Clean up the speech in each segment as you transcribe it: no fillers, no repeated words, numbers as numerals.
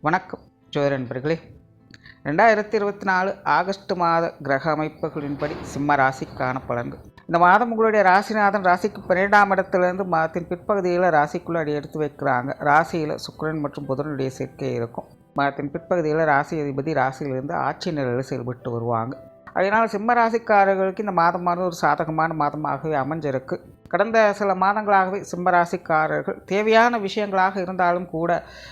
வணக்கம் ஜோதிட நண்பர்களே. 2024 ஆகஸ்ட் மாத கிரக அமைப்புகளின்படி சிம்ம ராசிக்கான பலன்கள். இந்த மாதம் உங்களுடைய ராசிநாதன் ராசிக்கு 12ஆம் இடத்துலேருந்து மாதத்தின் பிற்பகுதியில் ராசிக்குள்ளே அடி எடுத்து வைக்கிறாங்க. ராசியில் சுக்கிரன் மற்றும் புதனுடைய சேர்க்கை இருக்கும். மாதத்தின் பிற்பகுதியில் ராசி அதிபதி ராசியிலிருந்து ஆட்சி நிலையில் செயல்பட்டு வருவாங்க. அதனால் சிம்ம ராசிக்காரர்களுக்கு இந்த மாதமானது ஒரு சாதகமான மாதமாகவே அமைஞ்சிருக்கு. கடந்த சில மாதங்களாகவே சிம்ம ராசிக்காரர்கள் தேவையான விஷயங்களாக இருந்தாலும் கூட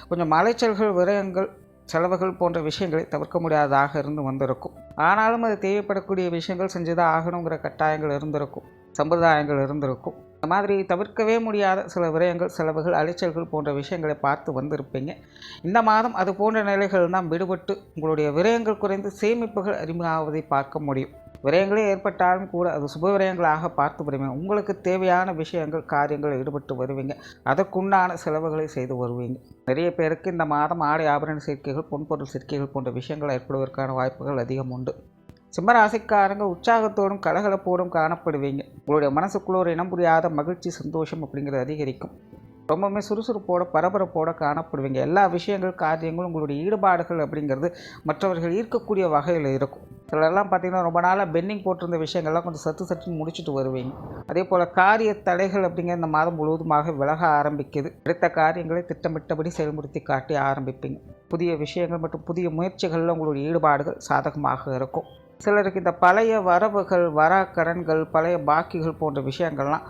கொஞ்சம் அலைச்சல்கள், விரயங்கள், செலவுகள் போன்ற விஷயங்களை தவிர்க்க முடியாததாக இருந்து வந்திருக்கும். ஆனாலும் அது தேவைப்படக்கூடிய விஷயங்கள் செஞ்சுதான் ஆகணுங்கிற கட்டாயங்கள் இருந்திருக்கும், சம்பிரதாயங்கள் இருந்திருக்கும். இந்த மாதிரி தவிர்க்கவே முடியாத சில விரயங்கள், செலவுகள், அலைச்சல்கள் போன்ற விஷயங்களை பார்த்து வந்திருப்பீங்க. இந்த மாதம் அது போன்ற நிலைகள் தான் விடுபட்டு உங்களுடைய விரயங்கள் குறைந்து சேமிப்புகள் அதிகமாவதை பார்க்க முடியும். விரயங்களே ஏற்பட்டாலும் கூட அது சுப விரயங்களாக பார்த்து வருவீங்க. உங்களுக்கு தேவையான விஷயங்கள், காரியங்கள் ஈடுபட்டு வருவீங்க. அதற்குண்டான செலவுகளை செய்து வருவீங்க. நிறைய பேருக்கு இந்த மாதம் ஆடை ஆபரண சேர்க்கைகள், பொன்பொருள் சேர்க்கைகள் போன்ற விஷயங்கள் ஏற்படுவதற்கான வாய்ப்புகள் அதிகம் உண்டு. சிம்மராசிக்காரங்க உற்சாகத்தோடும் கலகலப்போடும் காணப்படுவீங்க. உங்களுடைய மனசுக்குள்ள ஒரு இனம் புரியாத மகிழ்ச்சி, சந்தோஷம் அப்படிங்கிறது அதிகரிக்கும். ரொம்பவுமே சுறுசுறுப்போட, பரபரப்போடு காணப்படுவீங்க. எல்லா விஷயங்கள், காரியங்களும் உங்களுடைய ஈடுபாடுகள் அப்படிங்கிறது மற்றவர்கள் ஈர்க்கக்கூடிய வகையில் இருக்கும். சிலரெல்லாம் பார்த்திங்கன்னா ரொம்ப நாளாக பெண்டிங் போட்டிருந்த விஷயங்கள்லாம் கொஞ்சம் சட்டுன்னு முடிச்சுட்டு வருவீங்க. அதே போல் காரிய தடைகள் அப்படிங்கிற இந்த மாதம் முழுவதுமாக விலக ஆரம்பிக்குது. எடுத்த காரியங்களை திட்டமிட்டபடி செயல்படுத்தி காட்டி ஆரம்பிப்பீங்க. புதிய விஷயங்கள் மற்றும் புதிய முயற்சிகளில் உங்களுடைய ஈடுபாடுகள் சாதகமாக இருக்கும். சிலருக்கு இந்த பழைய வரவுகள், கடன்கள், பழைய பாக்கிகள் போன்ற விஷயங்கள்லாம்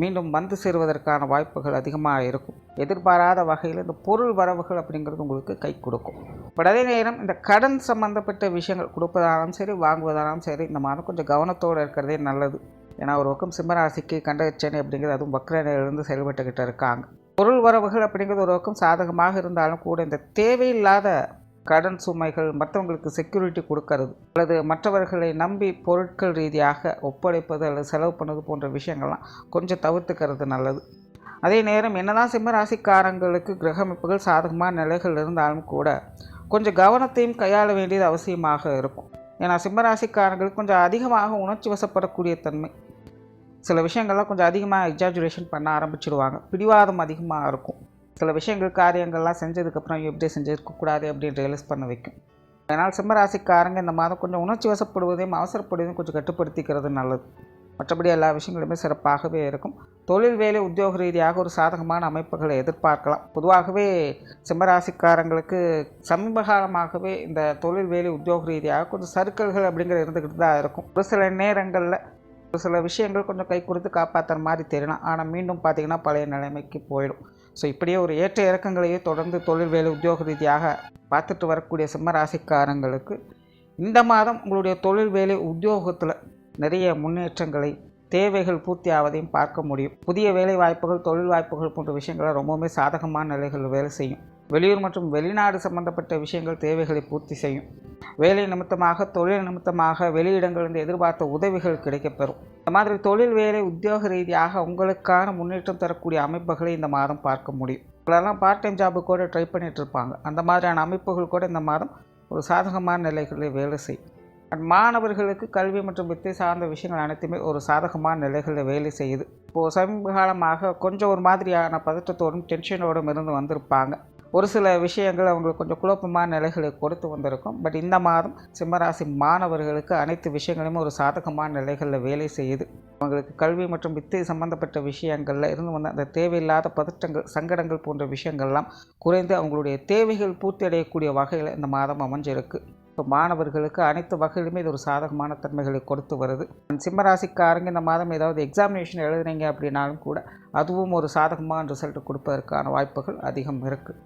மீண்டும் வந்து சேருவதற்கான வாய்ப்புகள் அதிகமாக இருக்கும். எதிர்பாராத வகையில் இந்த பொருள் வரவுகள் அப்படிங்கிறது உங்களுக்கு கை கொடுக்கும். பட் அதே நேரம் இந்த கடன் சம்மந்தப்பட்ட விஷயங்கள் கொடுப்பதாலும் சரி, வாங்குவதாலும் சரி, இந்த மாதம் கொஞ்சம் கவனத்தோடு இருக்கிறதே நல்லது. ஏன்னா ஒரு பக்கம் சிம்மராசிக்கு கண்டச்சனை அப்படிங்கிறது அதுவும் வக்ரநிலையிலிருந்து செயல்பட்டுக்கிட்டு இருக்காங்க. பொருள் வரவுகள் அப்படிங்கிறது ஒரு பக்கம் சாதகமாக இருந்தாலும் கூட இந்த தேவையில்லாத கடன் சுமைகள், மற்றவங்களுக்கு செக்யூரிட்டி கொடுக்கறது அல்லது மற்றவர்களை நம்பி பொருட்கள் ரீதியாக ஒப்படைப்பது அல்லது செலவு பண்ணுறது போன்ற விஷயங்கள்லாம் கொஞ்சம் தவிர்த்துக்கிறது நல்லது. அதே நேரம் என்னதான் சிம்ம ராசிக்காரங்களுக்கு கிரக அமைப்புகள் சாதகமான நிலைகள் இருந்தாலும் கூட கொஞ்சம் கவனத்தையும் கையாள வேண்டியது அவசியமாக இருக்கும். ஏன்னா சிம்ம ராசிக்காரங்களுக்கு கொஞ்சம் அதிகமாக உணர்ச்சி வசப்படக்கூடிய தன்மை, சில விஷயங்கள்லாம் கொஞ்சம் அதிகமாக எக்ஸாஜுரேஷன் பண்ண ஆரம்பிச்சிடுவாங்க. பிடிவாதம் அதிகமாக இருக்கும். சில விஷயங்கள், காரியங்கள்லாம் செஞ்சதுக்கப்புறம் எப்படி செஞ்சுருக்கக்கூடாது அப்படின்னு ரியலைஸ் பண்ண வைக்கும். அதனால் சிம்மராசிக்காரங்க இந்த மாதம் கொஞ்சம் உணர்ச்சி வசப்படுவதையும் அவசரப்படுவதையும் கொஞ்சம் கட்டுப்படுத்திக்கிறது நல்லது. மற்றபடி எல்லா விஷயங்களுமே சிறப்பாகவே இருக்கும். தொழில், வேலை, உத்தியோக ரீதியாக ஒரு சாதகமான அமைப்புகளை எதிர்பார்க்கலாம். பொதுவாகவே சிம்மராசிக்காரங்களுக்கு சமீப காலமாகவே இந்த தொழில், வேலை, உத்தியோக ரீதியாக கொஞ்சம் சறுக்கல்கள் அப்படிங்கிறது இருந்துக்கிட்டு தான் இருக்கும். ஒரு சில நேரங்களில் ஒரு சில விஷயங்கள் கொஞ்சம் கை கொடுத்து காப்பாற்றுற மாதிரி தெரியலாம். ஆனால் மீண்டும் பார்த்திங்கன்னா பழைய நிலைமைக்கு போயிடும். ஸோ இப்படியே ஒரு ஏற்ற இறக்கங்களையே தொடர்ந்து தொழில், வேலை, உத்தியோக ரீதியாக பார்த்துட்டு வரக்கூடிய சிம்ம ராசிக்காரங்களுக்கு இந்த மாதம் உங்களுடைய தொழில், வேலை, உத்தியோகத்தில் நிறைய முன்னேற்றங்களை, தேவைகள் பூர்த்தி ஆவதையும் பார்க்க முடியும். புதிய வேலை வாய்ப்புகள், தொழில் வாய்ப்புகள் போன்ற விஷயங்களை ரொம்பவுமே சாதகமான நிலைகள் வேலை செய்யும். வெளியூர் மற்றும் வெளிநாடு சம்பந்தப்பட்ட விஷயங்கள் தேவைகளை பூர்த்தி செய்யும். வேலை நிமித்தமாக, தொழில் நிமித்தமாக வெளியிடங்களிலிருந்து எதிர்பார்த்த உதவிகள் கிடைக்கப்பெறும். இந்த மாதிரி தொழில், வேலை, உத்தியோக ரீதியாக உங்களுக்கான முன்னேற்றம் தரக்கூடிய அமைப்புகளை இந்த மாதம் பார்க்க முடியும். இதெல்லாம் பார்ட் டைம் ஜாபு கூட ட்ரை பண்ணிட்டு இருப்பாங்க. அந்த மாதிரியான அமைப்புகள் கூட இந்த மாதம் ஒரு சாதகமான நிலைகளில் வேலை செய்யும். மாணவர்களுக்கு கல்வி மற்றும் வித்தை சார்ந்த விஷயங்கள் அனைத்துமே ஒரு சாதகமான நிலைகளில் வேலை செய்யுது. இப்போது சமீப காலமாக கொஞ்சம் ஒரு மாதிரியான பதற்றத்தோடும் டென்ஷனோடும் இருந்து வந்திருப்பாங்க. ஒரு சில விஷயங்கள் அவங்களுக்கு கொஞ்சம் குழப்பமான நிலைகளை கொடுத்து வந்திருக்கும். பட் இந்த மாதம் சிம்மராசி மாணவர்களுக்கு அனைத்து விஷயங்களுமே ஒரு சாதகமான நிலைகளில் வேலை செய்யுது. அவங்களுக்கு கல்வி மற்றும் வித்தை சம்பந்தப்பட்ட விஷயங்களில் இருந்து வந்த அந்த தேவையில்லாத பதற்றங்கள், சங்கடங்கள் போன்ற விஷயங்கள்லாம் குறைந்து அவங்களுடைய தேவைகள் பூர்த்தி அடையக்கூடிய வகையில் இந்த மாதம் அமைஞ்சிருக்கு. இப்போ மாணவர்களுக்கு அனைத்து வகையிலுமே இது ஒரு சாதகமான தன்மைகளை கொடுத்து வருது. சிம்மராசிக்காரங்க இந்த மாதம் ஏதாவது எக்ஸாமினேஷன் எழுதுனீங்க அப்படின்னாலும் கூட அதுவும் ஒரு சாதகமான ரிசல்ட் கொடுப்பதற்கான வாய்ப்புகள் அதிகம் இருக்குது.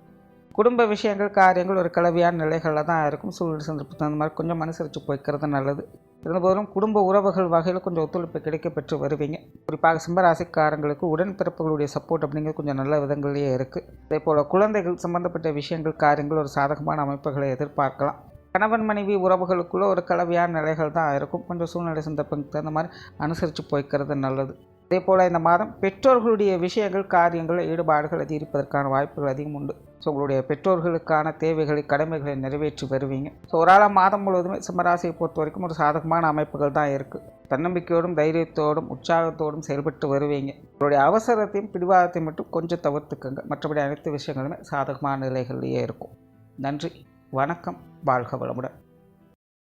குடும்ப விஷயங்கள், காரியங்கள் ஒரு கலவையான நிலைகளில் தான் இருக்கும். சூழ்நிலை சந்தர்ப்பத்துக்கு அந்த மாதிரி கொஞ்சம் மனுசரித்து போய்க்கிறது நல்லது. இருந்தபோதும் குடும்ப உறவுகள் வகையில் கொஞ்சம் ஒத்துழைப்பு கிடைக்கப்பெற்று வருவீங்க. குறிப்பாக சிம்மராசிக்காரங்களுக்கு உடன்பிறப்புகளுடைய சப்போர்ட் அப்படிங்கிறது கொஞ்சம் நல்ல விதங்களையே இருக்குது. அதே போல் குழந்தைகள் சம்பந்தப்பட்ட விஷயங்கள், காரியங்கள் ஒரு சாதகமான அமைப்புகளை எதிர்பார்க்கலாம். கணவன் மனைவி உறவுகளுக்குள்ளே ஒரு கலவையான நிலைகள் தான் இருக்கும். கொஞ்சம் சூழ்நிலை சந்தர்ப்பத்துக்கு தகுந்த மாதிரி அனுசரித்து போய்க்கிறது நல்லது. அதே போல் இந்த மாதம் பெற்றோர்களுடைய விஷயங்கள், காரியங்கள், ஈடுபாடுகள் அதிகரிப்பதற்கான வாய்ப்புகள் அதிகம் உண்டு. ஸோ உங்களுடைய பெற்றோர்களுக்கான தேவைகளை, கடமைகளை நிறைவேற்றி வருவீங்க. ஸோ ஒரு ஆளாக மாதம் முழுவதுமே சிம்மராசியை பொறுத்த வரைக்கும் ஒரு சாதகமான அமைப்புகள் தான் இருக்குது. தன்னம்பிக்கையோடும், தைரியத்தோடும், உற்சாகத்தோடும் செயல்பட்டு வருவீங்க. உங்களுடைய அவசரத்தையும் பிடிவாதத்தையும் மட்டும் கொஞ்சம் தவிர்த்துக்கங்க. மற்றபடி அனைத்து விஷயங்களுமே சாதகமான நிலைகளிலேயே இருக்கும். நன்றி, வணக்கம், வாழ்க வளமுடன்.